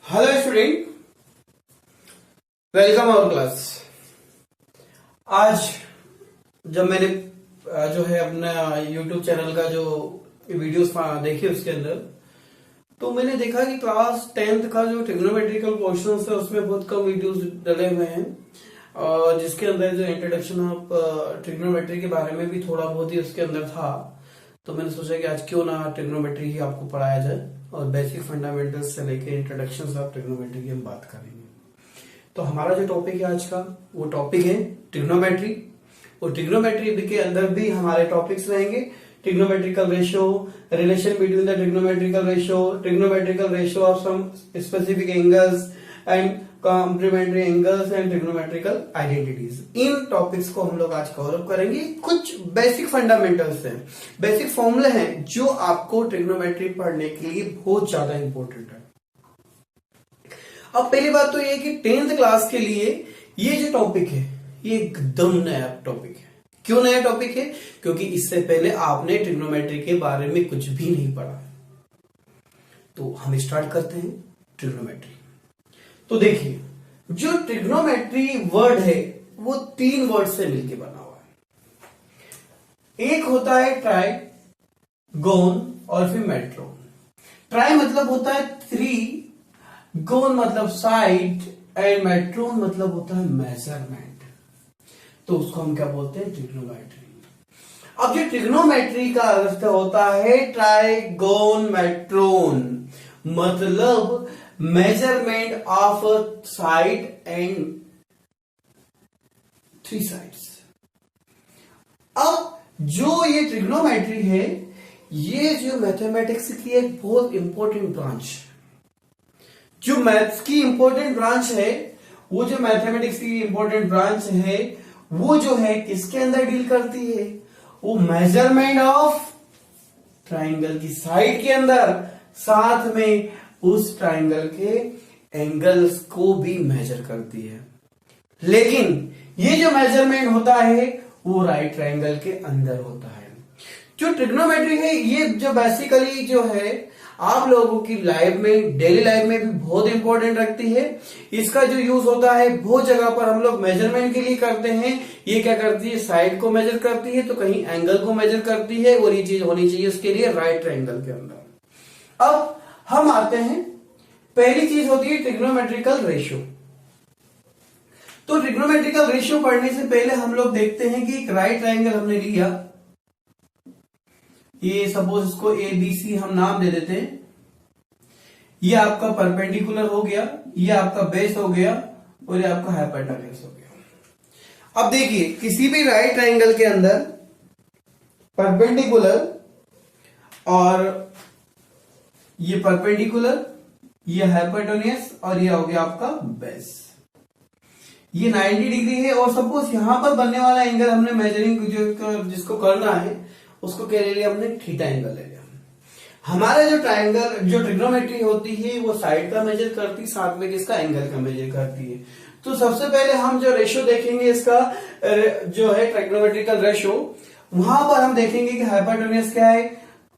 Hello student, welcome our class. आज जब मैंने जो है अपना यूट्यूब चैनल का जो वीडियोस देखे उसके अंदर तो मैंने देखा कि क्लास 10th का जो ट्रिग्नोमेट्रिकल पोर्शन है उसमें बहुत कम वीडियोस डले हुए हैं और जिसके अंदर जो इंट्रोडक्शन ऑफ ट्रिग्नोमेट्री के बारे में भी थोड़ा बहुत ही उसके अंदर था। तो मैंने सोचा कि आज क्यों ना ट्रिग्नोमेट्री ही आपको पढ़ाया जाए और बेसिक फंडामेंटल्स से लेके इंट्रोडक्शन ऑफ ट्रिग्नोमेट्री की हम बात करेंगे। तो हमारा जो टॉपिक है आज का वो टॉपिक है ट्रिग्नोमेट्री और ट्रिग्नोमेट्री के अंदर भी हमारे टॉपिक्स रहेंगे trigonometrical ratio, relation between the trigonometrical ratio of some specific angles and complementary angles and trigonometrical identities. इन टॉपिक्स को हम लोग आज कवर अप करेंगे। कुछ बेसिक फंडामेंटल्स हैं, बेसिक फॉर्मूले हैं जो आपको ट्रिग्नोमेट्री पढ़ने के लिए बहुत ज्यादा इंपॉर्टेंट है। अब पहली बात तो ये है कि 10th क्लास के लिए ये जो टॉपिक है ये एकदम नया टॉपिक है। क्यों नया टॉपिक है? क्योंकि इससे पहले आपने ट्रिग्नोमेट्री के बारे में कुछ भी नहीं पढ़ा। तो हम स्टार्ट करते हैं ट्रिग्नोमेट्री। तो देखिए, जो ट्रिग्नोमेट्री वर्ड है वो 3 वर्ड से मिलकर बना हुआ है। एक होता है ट्राई, गोन और फिर मेट्रोन। ट्राई मतलब होता है 3, गोन मतलब साइड एंड मेट्रोन मतलब होता है मेजरमेंट। तो उसको हम क्या बोलते हैं? ट्रिग्नोमेट्री। अब जो ट्रिग्नोमेट्री का अर्थ होता है ट्राई, गोन, मेट्रोन, मतलब measurement of side and 3 sides. अब जो ये ट्रिग्नोमेट्री है ये जो मैथमेटिक्स की एक बहुत इंपॉर्टेंट ब्रांच है। जो मैथ्स की इंपॉर्टेंट ब्रांच है, वो जो मैथमेटिक्स की इंपॉर्टेंट ब्रांच है वो जो है किसके अंदर डील करती है? वो मेजरमेंट ऑफ ट्राइंगल की साइड के अंदर, साथ में उस ट्राइंगल के एंगल्स को भी मेजर करती है। लेकिन ये जो मेजरमेंट होता है वो राइट ट्राइंगल के अंदर होता है। जो ट्रिग्नोमेट्री है ये जो बेसिकली जो है आप लोगों की लाइफ में, डेली लाइफ में भी बहुत इंपॉर्टेंट रखती है। इसका जो यूज होता है बहुत जगह पर हम लोग मेजरमेंट के लिए करते हैं। ये क्या करती है? साइड को मेजर करती है, तो कहीं एंगल को मेजर करती है और ये चीज होनी चाहिए उसके लिए राइट ट्राइंगल के अंदर। अब हम आते हैं, पहली चीज होती है ट्रिग्नोमेट्रिकल रेशियो। तो ट्रिग्नोमेट्रिकल रेशियो पढ़ने से पहले हम लोग देखते हैं कि एक राइट ट्राइंगल हमने लिया, ये सपोज इसको ABC हम नाम दे देते हैं। ये आपका परपेंडिकुलर हो गया, ये आपका बेस हो गया और ये आपका हाइपोटेन्यूज हो गया। अब देखिए, किसी भी राइट ट्राइंगल के अंदर परपेंडिकुलर और ये परपेंडिकुलर, ये हाइपोटेन्यूज और ये हो गया आपका बेस। ये 90 डिग्री है और सपोज यहां पर बनने वाला एंगल हमने मेजरिंग जिसको करना है उसको क्या ले लिया हमने? थीटा एंगल ले लिया। हमारा जो ट्राइंगल जो ट्रिग्नोमेट्री होती है वो साइड का मेजर करती, साथ में किसका? एंगल का मेजर करती है। तो सबसे पहले हम जो रेशियो देखेंगे इसका जो है ट्रिग्नोमेट्रिकल रेशियो, वहां पर हम देखेंगे कि हाइपोटेन्यूज क्या है।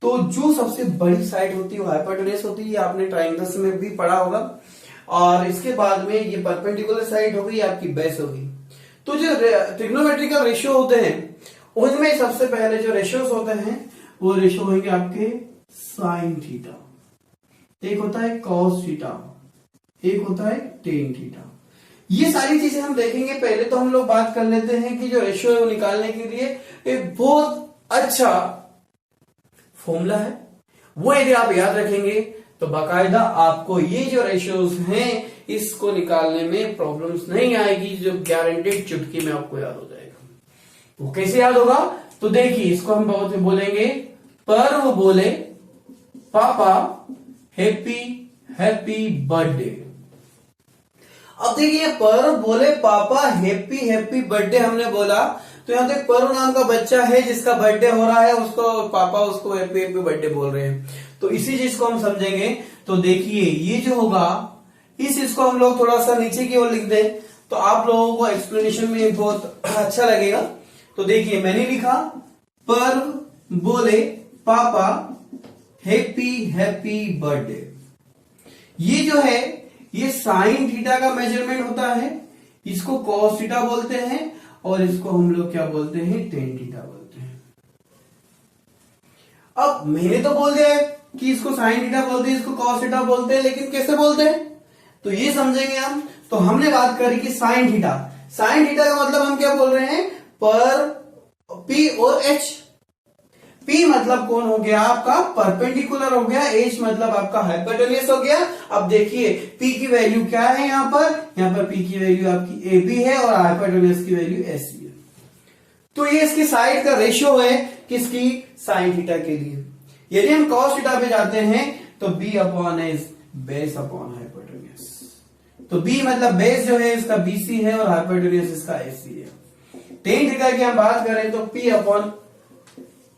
तो जो सबसे बड़ी साइड होती है वो हाइपोटेन्यूज होती है, आपने ट्राइंगल्स में भी पढ़ा होगा। और इसके बाद में ये परपेंडिकुलर साइड हो गई, आपकी बेस होगी। तो जो ट्रिग्नोमेट्रिकल रेशियो होते हैं उनमें सबसे पहले जो रेशियोज होते हैं वो रेशियो होंगे आपके साइन थीटा, एक होता है कॉस थीटा, एक होता है टेन थीटा। ये सारी चीजें हम देखेंगे। पहले तो हम लोग बात कर लेते हैं कि जो रेशियो है वो निकालने के लिए एक बहुत अच्छा फॉर्मूला है, वो यदि आप याद रखेंगे तो बाकायदा आपको ये जो रेशियोज हैं इसको निकालने में प्रॉब्लम्स नहीं आएगी, जो गारंटेड चुटकी में आपको याद हो जाएगा। वो कैसे याद होगा? तो देखिए, इसको हम बहुत बोलेंगे पर वो बोले पापा हैप्पी हैप्पी बर्थडे। अब देखिए, पर बोले पापा हैप्पी हैप्पी बर्थडे हमने बोला तो यहां तक पर नाम का बच्चा है जिसका बर्थडे हो रहा है, उसको पापा उसको हैप्पी हैप्पी बर्थडे बोल रहे हैं। तो इसी चीज को हम समझेंगे। तो देखिए, ये जो होगा इस इसको हम लोग थोड़ा सा नीचे की ओर लिख दें तो आप लोगों को एक्सप्लेनेशन में बहुत अच्छा लगेगा। तो देखिए, मैंने लिखा पर बोले पापा हैप्पी हैप्पी बर्थडे। ये जो है ये साइन थीटा का मेजरमेंट होता है, इसको कॉस थीटा बोलते हैं और इसको हम लोग क्या बोलते हैं, टेन थीटा बोलते हैं। अब मैंने तो बोल दिया कि इसको साइन थीटा बोलते हैं, इसको कॉस थीटा बोलते हैं, लेकिन कैसे बोलते हैं तो ये समझेंगे हम। तो हमने बात करी कि साइन थीटा, साइन थीटा का मतलब हम क्या बोल रहे हैं, पर पी और एच। पी मतलब कौन हो गया आपका, परपेंडिकुलर हो गया, एच मतलब आपका हाइपोटेन्यूज हो गया। अब देखिए पी की वैल्यू क्या है, यहाँ पर पी की वैल्यू आपकी ए बी है और हाइपोटेन्यूज की वैल्यू एस बी है। तो ये इसकी साइड का रेशियो है किसकी, साइन थीटा के लिए। यदि हम कॉस थीटा पे जाते हैं तो B upon S, base upon hypotenuse. तो बी मतलब बेस जो है इसका बीसी है और हाइपोटेन्यूज इसका एसी है। टेन थीटा की हम बात करें तो पी अपॉन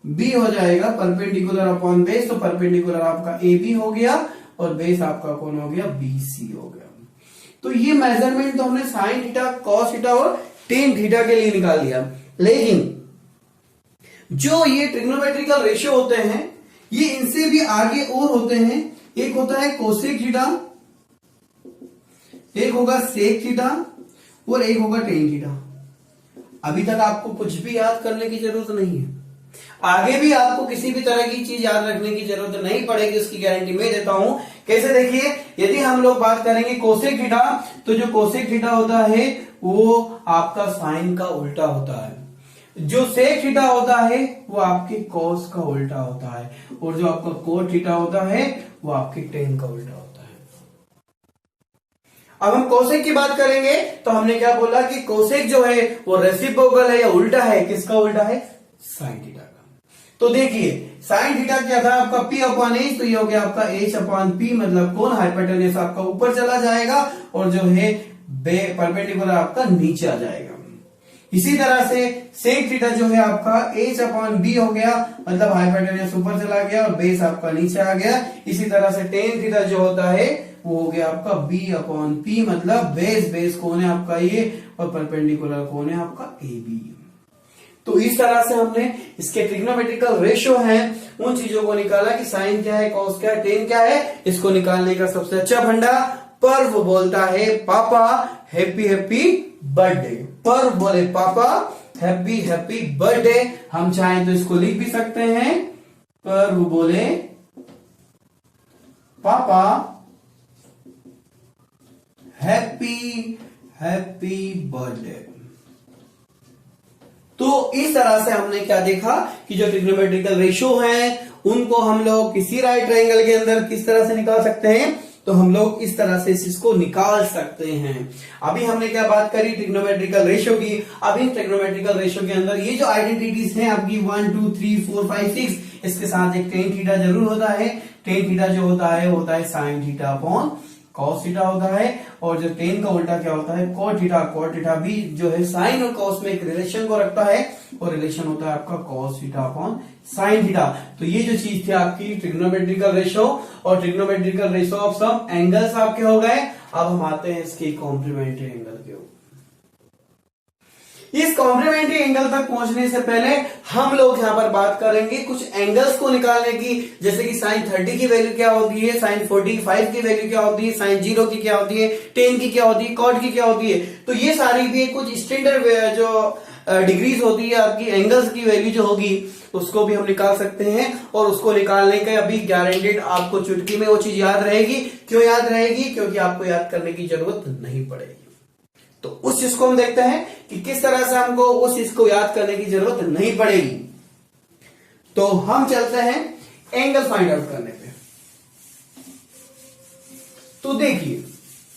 बी हो जाएगा, परपेंडिकुलर अपॉन बेस, तो परपेंडिकुलर आपका ए बी हो गया और बेस आपका कौन हो गया, बीसी हो गया। तो ये मेजरमेंट तो हमने साइन थीटा, कॉस थीटा और टेन थीटा के लिए निकाल लिया। लेकिन जो ये ट्रिग्नोमेट्रिकल रेशियो होते हैं ये इनसे भी आगे और होते हैं। एक होता है कोसेक थीटा, एक होगा सेक थीटा और एक होगा टेन थीटा। अभी तक आपको कुछ भी याद करने की जरूरत नहीं है, आगे भी आपको किसी भी तरह की चीज याद रखने की जरूरत नहीं पड़ेगी, उसकी गारंटी मैं देता हूं। कैसे, देखिए यदि हम लोग बात करेंगे कोसेक थीटा, तो जो कोसेक थीटा होता है वो आपका साइन का उल्टा होता है, जो सेक थीटा होता है वो आपके कॉस का उल्टा होता है, और जो आपका कोट थीटा होता है वो आपके टेन का उल्टा होता है। अब हम कोसेक की बात करेंगे तो हमने क्या बोला कि कोसेक जो है वो रेसिप्रोकल है या उल्टा है, किसका उल्टा है, साइन थीटा का। तो देखिए साइन थीटा क्या था आपका पी अपॉन एच, तो ये हो गया आपका एच अपॉन पी, मतलब कौन, हाइपोटेन्यूज आपका ऊपर चला जाएगा और जो है परपेंडिकुलर आपका नीचे आ जाएगा। इसी तरह से सेक थीटा जो है आपका एच अपॉन बी हो गया, मतलब हाइपोटेन्यूज ऊपर चला गया और बेस आपका नीचे आ गया। इसी तरह से टेन थीटा जो होता है वो हो गया आपका बी अपॉन पी, मतलब बेस कौन है आपका ये और परपेंडिकुलर कौन है आपका ए बी। तो इस तरह से हमने इसके ट्रिग्नोमेट्रिकल रेशियो है उन चीजों को निकाला कि साइन क्या है, कॉस क्या है, टेन क्या है। इसको निकालने का सबसे अच्छा फंडा, पर्व बोलता है पापा हैप्पी हैप्पी बर्थडे, पर्व बोले पापा हैप्पी हैप्पी बर्थडे। हम चाहें तो इसको लिख भी सकते हैं, पर्व बोले पापा हैप्पी हैप्पी बर्थडे। तो इस तरह से हमने क्या देखा कि जो ट्रिग्नोमेट्रिकल रेशियो हैं उनको हम लोग किसी राइट ट्रायंगल के अंदर किस तरह से निकाल सकते हैं, तो हम लोग इस तरह से इसको निकाल सकते हैं। अभी हमने क्या बात करी, ट्रिग्नोमेट्रिकल रेशियो की। अभी ट्रिग्नोमेट्रिकल रेशियो के अंदर ये जो आइडेंटिटीज हैं आपकी 1 2 3 4 5 6, इसके साथ एक टेन थीटा जरूर होता है। टेन थीटा जो होता है sine theta upon cos theta होता है, और जो टेन का उल्टा क्या होता है, कोट थीटा। कोट थीटा भी जो है साइन और कॉस में एक रिलेशन को रखता है, और रिलेशन होता है आपका cos theta upon sine theta. तो ये जो चीज थी आपकी ट्रिग्नोमेट्रिकल रेशियो और trigonometrical ratio of some angles आपके हो गए। अब हम आते हैं इसके कॉम्प्लीमेंट्री एंगल के ऊपर। इस कॉम्प्लीमेंट्री एंगल तक पहुंचने से पहले हम लोग यहां पर बात करेंगे कुछ एंगल्स को निकालने की, जैसे कि साइन 30 की वैल्यू क्या होती है, साइन 45 की वैल्यू क्या होती है, साइन 0 की क्या होती है, टेन की क्या होती है, कॉट की क्या होती है। तो ये सारी भी कुछ स्टैंडर्ड जो डिग्रीज होती है आपकी एंगल्स की वैल्यू जो होगी उसको भी हम निकाल सकते हैं, और उसको निकालने का अभी गारंटेड आपको चुटकी में वो चीज याद रहेगी। क्यों याद रहेगी, क्योंकि आपको याद करने की जरूरत नहीं पड़ेगी। तो उस चीज को हम देखते हैं कि किस तरह से हमको उस चीज को याद करने की जरूरत नहीं पड़ेगी। तो हम चलते हैं एंगल फाइंड आउट करने पे। तो देखिए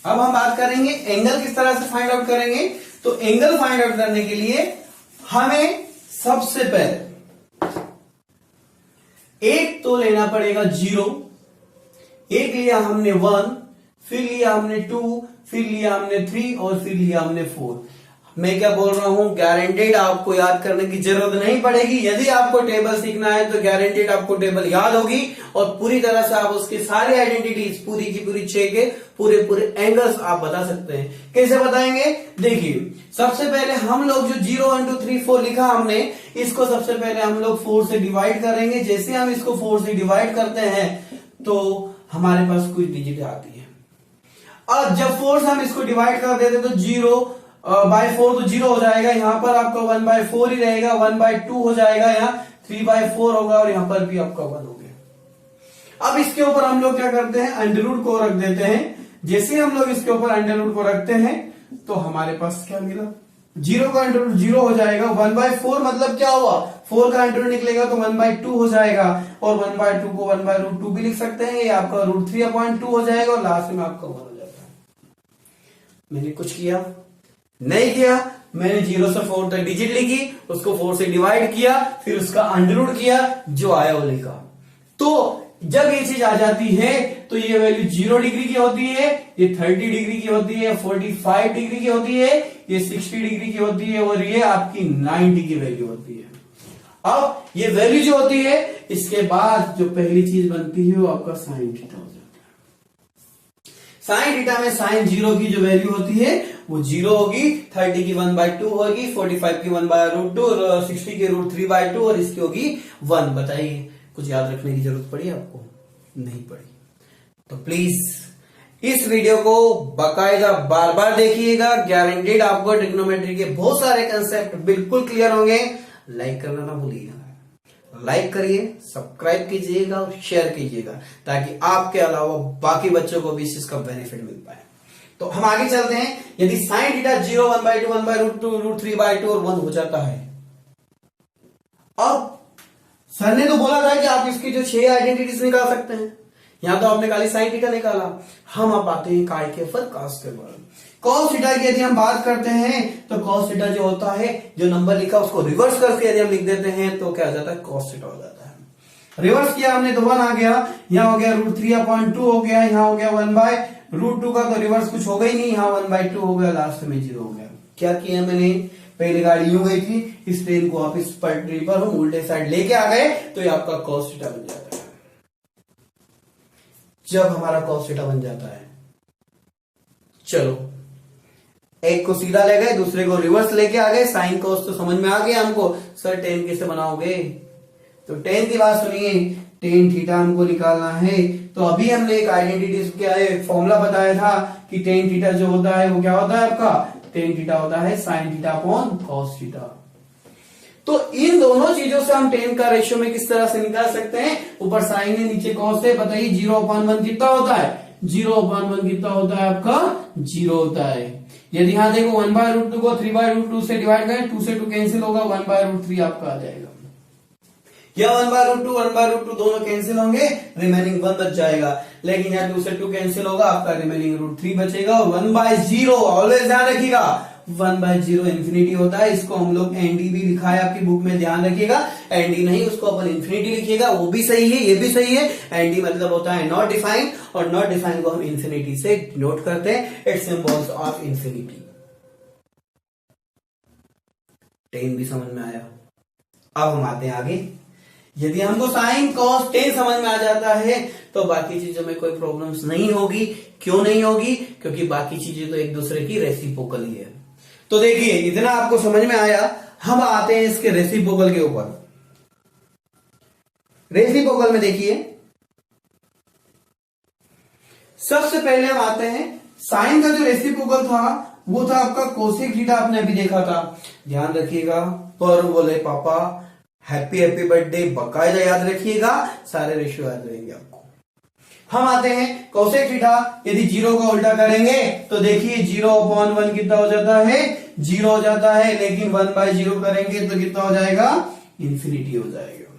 अब हम बात करेंगे एंगल किस तरह से फाइंड आउट करेंगे। तो एंगल फाइंड आउट करने के लिए हमें सबसे पहले एक तो लेना पड़ेगा 0, एक लिया हमने 1, फिर लिया हमने 2, फिर लिया हमने 3 और फिर लिया हमने 4। मैं क्या बोल रहा हूं, गारंटेड आपको याद करने की जरूरत नहीं पड़ेगी। यदि आपको टेबल सीखना है तो गारंटेड आपको टेबल याद होगी और पूरी तरह से आप उसके सारे आइडेंटिटीज पूरी की पूरी 6 के पूरे एंगल्स आप बता सकते हैं। कैसे बताएंगे, देखिए सबसे पहले हम लोग जो 0 1 2 3 4 लिखा हमने, इसको सबसे पहले हम लोग 4 से डिवाइड करेंगे। जैसे हम इसको 4 से डिवाइड करते हैं तो हमारे पास कुछ डिजिट आती है। अब जब 4 से हम इसको डिवाइड कर देते तो 0/4 तो 0 हो जाएगा, यहां पर आपका 1/4 ही रहेगा, 1/2 हो जाएगा, यहाँ 3/4 होगा और यहां पर भी आपका 1 हो गया। अब इसके ऊपर हम लोग क्या करते हैं, अंडर रूट को रख देते हैं। जैसे हम लोग इसके ऊपर अंडर रूट को रखते हैं तो हमारे पास क्या मिला, 0 का अंडर रूट 0 हो जाएगा, 1/4 मतलब क्या हुआ, 4 का अंडर रूट निकलेगा तो 1/2 हो जाएगा, और 1/2 को 1/√2 भी लिख सकते हैं, ये आपका √3/2 हो जाएगा और लास्ट में आपका 1 हो जाता है। मैंने कुछ किया नहीं किया, मैंने 0 से 4 तक डिजिट लिखी, उसको 4 से डिवाइड किया, फिर उसका अंडर रूट किया, जो आया वो लिखा। तो जब ये चीज आ जाती है तो ये वैल्यू 0 डिग्री की होती है, ये 30 डिग्री की होती है, 45 डिग्री की होती है, ये 60 डिग्री की होती है, और ये आपकी 90 की वैल्यू होती है। अब ये वैल्यू जो होती है, इसके बाद जो पहली चीज बनती है वो आपका साइन थीटा हो जाता है। साइन थीटा में साइन 0 की जो वैल्यू होती है वो 0 होगी, 30 की 1/2 होगी, 45 की 1/√2 और 60 की √3/2 और इसकी होगी 1। बताइए कुछ याद रखने की जरूरत पड़ी आपको? नहीं पड़ी। तो प्लीज इस वीडियो को बाकायदा बार बार देखिएगा, गारंटेड आपको ट्रिग्नोमेट्री के बहुत सारे कंसेप्ट बिल्कुल क्लियर होंगे। लाइक करना ना भूलिएगा, लाइक करिए, सब्सक्राइब कीजिएगा और शेयर कीजिएगा, ताकि आपके अलावा बाकी बच्चों को भी इस चीज का बेनिफिट मिल पाए। तो हम आगे चलते हैं। यदि साइन थीटा 0, 1/2, 1/√2, √3/2 और 1 हो जाता है, अब सर ने तो बोला था कि आप इसकी जो 6 आइडेंटिटीज निकाल सकते हैं, यहां तो आपने खाली साइन थीटा निकाला। हम अब आते हैं काय के ऊपर कॉस के ऊपर। कॉस थीटा की यदि हम बात करते हैं तो कॉस थीटा जो होता है, जो नंबर लिखा उसको रिवर्स करके यदि हम लिख देते हैं तो क्या हो जाता है, कॉस थीटा हो जाता है। रिवर्स किया हमने तो 1 आ गया, यहां हो गया √3/2 हो गया, यहां हो गया 1/√2 का तो रिवर्स कुछ होगा ही नहीं, यहां 1/2 हो गया, लास्ट में 0 हो गया। क्या किया मैंने, पहले गाड़ी यूं गई थी, इस ट्रेन को आप इस पटरी पर हम उल्टे साइड लेके आ गए तो ये आपका कॉस थीटा बन जाता है। जब हमारा कॉस थीटा बन जाता है, चलो एक को सीधा ले गए, दूसरे को रिवर्स लेके आ गए, साइन कॉस तो समझ में आ गया हमको। सर टेन कैसे बनाओगे, तो टेन की बात सुनिए, टेन थीटा हमको निकालना है। तो अभी हमने एक आइडेंटिटी क्या है, फॉर्मूला बताया था कि टेन थीटा जो होता है वो क्या होता है आपका, टेन थीटा होता है sine theta upon cos theta. तो इन दोनों चीजों से हम टेन का रेशियो में किस तरह से निकाल सकते हैं, ऊपर साइन है नीचे कॉस है। बताइए 0/1 कितना होता है, 0/1 कितना होता है आपका, 0 होता है। यदि यहां देखो 1/√2 को 3/√2 से डिवाइड करें, 2 से 2 कैंसिल होगा, 1/√3 आपका आ जाएगा। या 1/√2 1/√2 दोनों कैंसिल होंगे, रिमेनिंग 1 बच जाएगा। लेकिन यहाँ 2 से 2 कैंसिल होगा, आपका रिमेनिंग √3 बचेगा। और 1/0 ऑलवेज ध्यान रखिएगा, 1/0 इंफिनिटी होता है। इसको हम लोग एनडी भी लिखा है आपकी बुक में, ध्यान रखिएगा। एनडी नहीं, उसको अपन इंफिनिटी लिखिएगा, वो भी सही है, ये भी सही है। एनडी मतलब होता है नॉट डिफाइंड, और नॉट डिफाइंड को हम इंफिनिटी से नोट करते हैं, इट सिंबल्स ऑफ इंफिनिटी। 10 भी समझ में आया। अब हम आते हैं आगे। यदि हमको साइन कॉस 10 समझ में आ जाता है तो बाकी चीजों में कोई प्रॉब्लम्स नहीं होगी। क्यों नहीं होगी, क्योंकि बाकी चीजें तो एक दूसरे की रेसिप्रोकल ही है। तो देखिए इतना आपको समझ में आया, हम आते हैं इसके रेसिप्रोकल के ऊपर। रेसिप्रोकल में देखिए सबसे पहले हम आते हैं, साइन का जो रेसिप्रोकल था वो था आपका कोसेक थीटा, आपने अभी देखा था। ध्यान रखिएगा, पर बोले पापा हैप्पी हैप्पी बर्थडे, बकायदा याद रखिएगा, सारे रेशियो याद रहेंगे आपको। हम आते हैं कोसेक थीटा, यदि 0 का उल्टा करेंगे तो देखिए 0/1 कितना हो जाता है, 0 हो जाता है। लेकिन 1/0 करेंगे तो कितना हो जाएगा, इंफिनिटी हो जाएगा।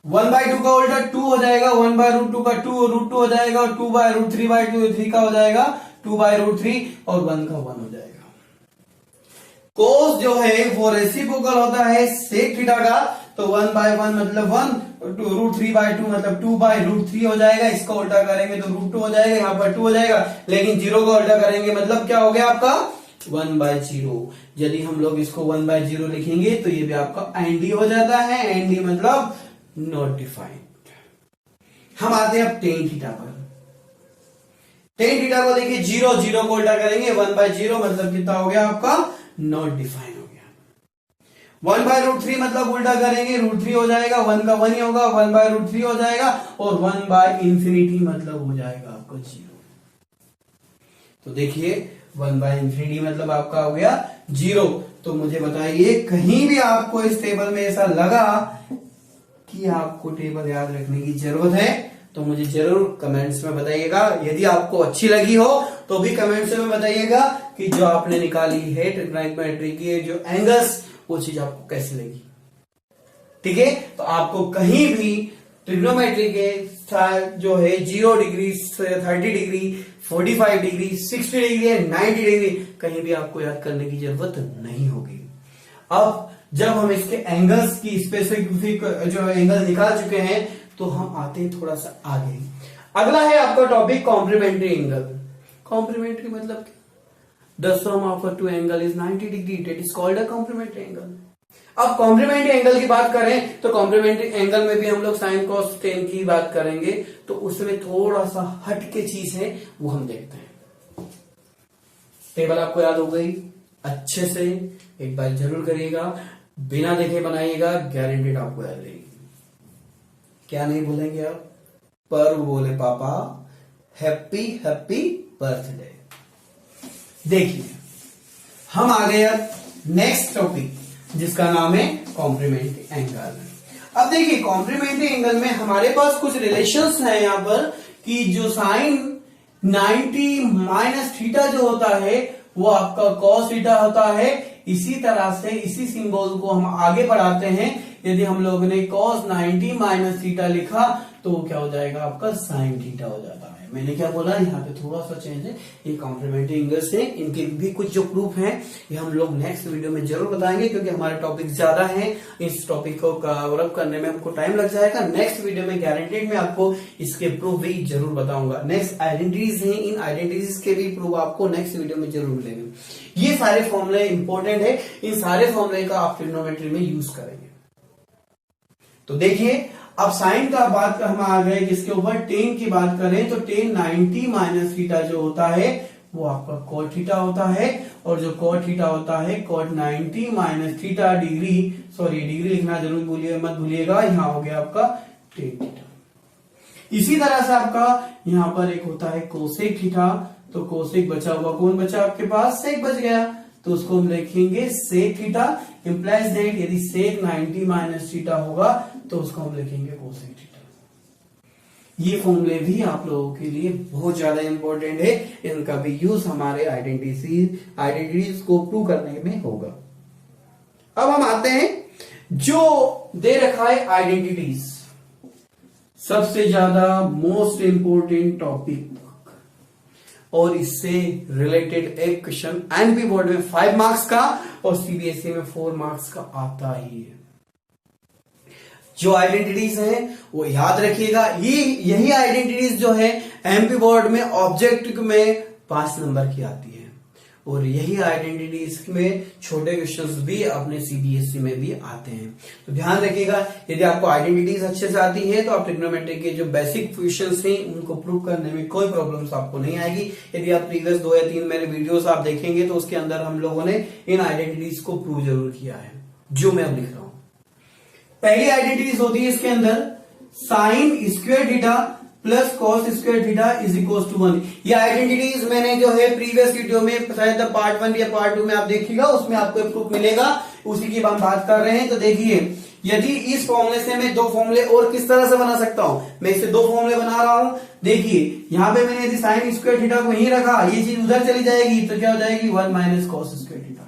1/2 का उल्टा 2 हो जाएगा, 1/√2 का 2 √2 हो जाएगा, और 2/√3/2 3 का हो जाएगा 2/√3, और 1 का 1 हो जाएगा। कोस जो है वो रेसिप्रोकल होता है सेक थीटा का, तो 1/1 मतलब 1, √3/2 मतलब 2/√3 हो जाएगा। इसका उल्टा करेंगे तो √2 हो जाएगा, यहां पर 2 हो जाएगा। लेकिन 0 का उल्टा करेंगे मतलब क्या हो गया आपका, 1/0। यदि हम लोग इसको 1/0 लिखेंगे तो ये भी आपका एनडी हो जाता है। एनडी मतलब नॉट डिफाइंड। हम आते हैं अब टेन थीटा पर। टेन थीटा को देखिए 0 को उल्टा करेंगे, 1/0 मतलब कितना हो गया आपका, नॉट डिफाइन हो गया। 1/√3 मतलब उल्टा करेंगे, √3 हो जाएगा, 1 का 1 ही होगा, 1/√3 हो जाएगा, और 1/∞ मतलब हो जाएगा आपका 0। तो देखिए 1/∞ मतलब आपका हो गया 0। तो मुझे बताइए कहीं भी आपको इस टेबल में ऐसा लगा कि आपको टेबल याद रखने की जरूरत है तो मुझे जरूर कमेंट्स में बताइएगा। यदि आपको अच्छी लगी हो तो भी कमेंट्स में बताइएगा कि जो आपने निकाली है ट्रिग्नोमेट्री की जो एंगल्स वो चीज आपको कैसी लगी। ठीक है, तो आपको कहीं भी ट्रिग्नोमेट्री के जो है 0 degree, 30 degree, 45 degree, 60 degree, 90 degree कहीं भी आपको याद करने की जरूरत नहीं होगी। अब जब हम इसके एंगल्स की स्पेसिफिक जो एंगल निकाल चुके हैं तो हम आते हैं थोड़ा सा आगे। अगला है आपका टॉपिक कॉम्प्लीमेंट्री एंगल। कॉम्प्लीमेंट्री मतलब the sum of two angle is 90 degree, it is called a complementary angle. अब कॉम्प्लीमेंट्री एंगल की बात करें तो कॉम्प्लीमेंट्री एंगल में भी हम लोग साइन कॉस टेन की बात करेंगे, तो उसमें थोड़ा सा हट के चीज है वो हम देखते हैं। टेबल आपको याद हो गई, अच्छे से एक बार जरूर करिएगा, बिना देखे बनाइएगा, गारंटेड आपको याद रहेगी। क्या नहीं बोलेंगे आप? पर बोले पापा हैप्पी हैप्पी बर्थडे। देखिए हम आ गए अब नेक्स्ट टॉपिक जिसका नाम है कॉम्प्लीमेंट्री एंगल। अब देखिए कॉम्प्लीमेंट्री एंगल में हमारे पास कुछ रिलेशंस है यहां पर कि जो साइन 90 माइनस थीटा जो होता है वो आपका कॉस थीटा होता है। इसी तरह से इसी सिंबल को हम आगे बढ़ाते हैं, यदि हम लोग ने cos 90 माइनस थीटा लिखा तो वो क्या हो जाएगा आपका साइन थीटा हो जाता है। मैंने क्या बोला, यहाँ पे थोड़ा सा चेंज है। ये कॉम्प्लीमेंट्री एंगल्स है, इनके भी कुछ जो प्रूफ हैं ये हम लोग नेक्स्ट वीडियो में जरूर बताएंगे, क्योंकि हमारे टॉपिक ज्यादा हैं। इस टॉपिक को कवर अप करने में हमको टाइम लग जाएगा। नेक्स्ट वीडियो में गारंटेड मैं आपको इसके प्रूफ भी जरूर बताऊंगा। नेक्स्ट आइडेंटिटीज हैं, इन आइडेंटिटीज के भी प्रूफ आपको नेक्स्ट वीडियो में जरूर मिलेंगे। ये सारे फॉर्मूले इंपॉर्टेंट है, इन सारे फॉर्मूले का आप ट्रिग्नोमेट्री में यूज करेंगे। तो देखिए अब साइन का बात हम आ गए जिसके ऊपर टेन की बात करें तो टेन 90 माइनस थीटा जो होता है वो आपका कॉट थीटा होता है, और जो कॉट थीटा होता है cot 90 minus theta degree, sorry degree लिखना जरूर मत भूलिएगा, यहाँ हो गया आपका टेन थीटा। इसी तरह से आपका यहाँ पर एक होता है कोसेक थीटा, तो कोसेक बचा हुआ कौन बचा आपके पास, सेक बच गया, तो उसको हम लिखेंगे सेक थीटा। इंप्लाइज दैट यदि सेक 90 माइनस थीटा होगा तो उसको हम लिखेंगे कोसेक थीटा। ये फॉर्मूले भी आप लोगों के लिए बहुत ज्यादा इंपॉर्टेंट है, इनका भी यूज हमारे आइडेंटिटीज को प्रूव करने में होगा। अब हम आते हैं जो दे रखा है आइडेंटिटीज, सबसे ज्यादा मोस्ट इंपॉर्टेंट टॉपिक, और इससे रिलेटेड एक क्वेश्चन एनपी बोर्ड में 5 मार्क्स का और सीबीएसई में 4 मार्क्स का आता ही है। जो आइडेंटिटीज हैं वो याद रखिएगा। यही आइडेंटिटीज जो है एमपी बोर्ड में ऑब्जेक्ट में 5 नंबर की आती है, और यही आइडेंटिटीज में छोटे क्वेश्चंस भी अपने सीबीएसई में भी आते हैं। तो ध्यान रखिएगा, यदि आपको आइडेंटिटीज अच्छे से आती है तो आप ट्रिग्नोमेट्री के जो बेसिक क्वेश्चंस हैं उनको प्रूव करने में कोई प्रॉब्लम्स आपको नहीं आएगी। यदि आप प्रीवियस 2 या 3 मेरे वीडियोस आप देखेंगे तो उसके अंदर हम लोगों ने इन आइडेंटिटीज को प्रूव जरूर किया है जो मैं अब लिख रहा हूं। पहली आइडेंटिटीज होती है इसके अंदर sine square theta plus cos square theta is equal to 1। ये आइडेंटिटीज मैंने जो है प्रीवियस वीडियो में शायद पार्ट 1 या पार्ट 2 में आप देखिएगा, उसमें आपको प्रूफ मिलेगा, उसी की हम बात कर रहे हैं। तो देखिए यदि इस फॉर्मूले से मैं 2 फॉर्मूले और किस तरह से बना सकता हूं, मैं इससे 2 फॉर्मूले बना रहा हूं। देखिए यहां पे मैंने यदि साइन स्क्वायर थीटा को यहीं रखा, ये चीज उधर चली जाएगी तो क्या हो जाएगी 1 माइनस कॉस स्क्वायर थीटा।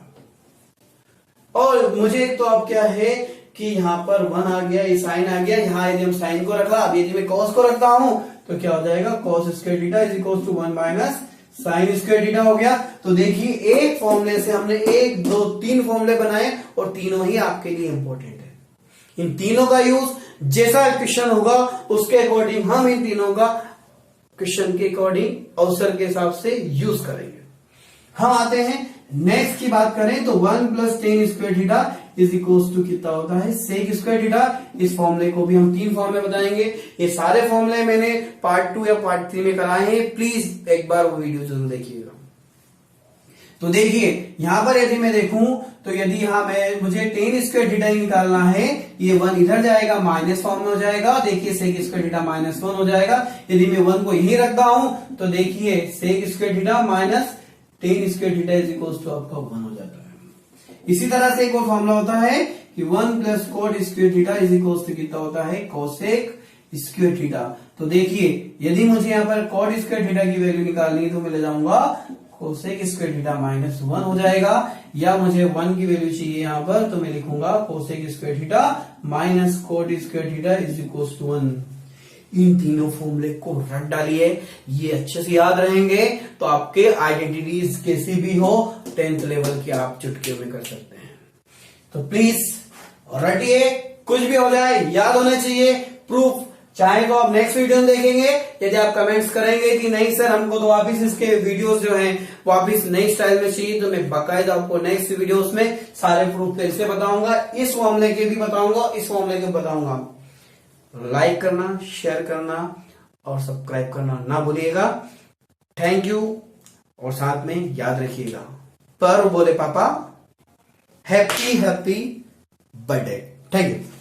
और मुझे तो अब क्या है कि यहां पर 1 आ गया, ये साइन आ गया, यहां यदि हम साइन को रखा, अब यदि मैं कॉस को रखता हूं तो क्या हो जाएगा cos square theta is equal to 1 minus sine square theta हो गया। तो देखिए एक फॉर्मूले से हमने 1 2 3 फॉर्मूले बनाए और तीनों ही आपके लिए इंपॉर्टेंट है। इन तीनों का यूज जैसा क्वेश्चन होगा उसके अकॉर्डिंग हम इन तीनों का क्वेश्चन के अकॉर्डिंग अवसर के हिसाब से यूज करेंगे। हम आते हैं नेक्स्ट की बात करें तो 1 plus tan square theta is equal to कितना होता है सेक स्क्वायर थीटा। इस फॉर्मूले को भी हम 3 फॉर्मूले बताएंगे। ये सारे फॉर्मूले मैंने पार्ट 2 या पार्ट 3 में कराए हैं, प्लीज एक बार वो वीडियो जरूर देखिएगा। तो देखिए यहां पर यदि मैं देखूं तो यदि यहां मुझे टेन स्क्वायर थीटा ही निकालना है, ये 1 इधर जाएगा माइनस फॉर्म में हो जाएगा। देखिए सेक स्क्वायर थीटा माइनस 1 हो जाएगा। यदि मैं 1 को यही रखता हूं तो देखिए sec square theta minus tan square theta is equal to आपका 1 हो जाता है। इसी तरह से एक और फॉर्मूला होता है कि 1 plus cot square theta is equal to कितना होता है, कोसेक स्क्वायर थीटा। तो देखिए यदि मुझे यहाँ पर कॉट स्क्वायर थीटा की वैल्यू निकालनी है तो मैं ले जाऊंगा कोसेक स्क्वायर थीटा माइनस 1 हो जाएगा, या मुझे 1 की वैल्यू चाहिए यहाँ पर तो मैं लिखूंगा cosec square theta minus cot square theta is equal to 1। इन तीनों फॉर्मूले को रट डालिए, ये अच्छे से याद रहेंगे तो आपके आइडेंटिटीज कैसी भी हो 10th लेवल की आप चुटकियों में कर सकते हैं। तो प्लीज रटिए, कुछ भी हो जाए याद होना चाहिए। प्रूफ चाहे तो आप नेक्स्ट वीडियो में देखेंगे, यदि आप कमेंट्स करेंगे कि नहीं सर हमको तो वापिस इसके वीडियोस जो हैं वापिस नई स्टाइल में चाहिए, तो मैं बाकायदा आपको नेक्स्ट वीडियोस में सारे प्रूफ कैसे बताऊंगा, इस फॉर्मूले के भी बताऊंगा, इस फॉर्मूले के बताऊंगा। लाइक करना, शेयर करना और सब्सक्राइब करना ना भूलिएगा। थैंक यू, और साथ में याद रखिएगा पर बोले पापा happy happy birthday. Thank you.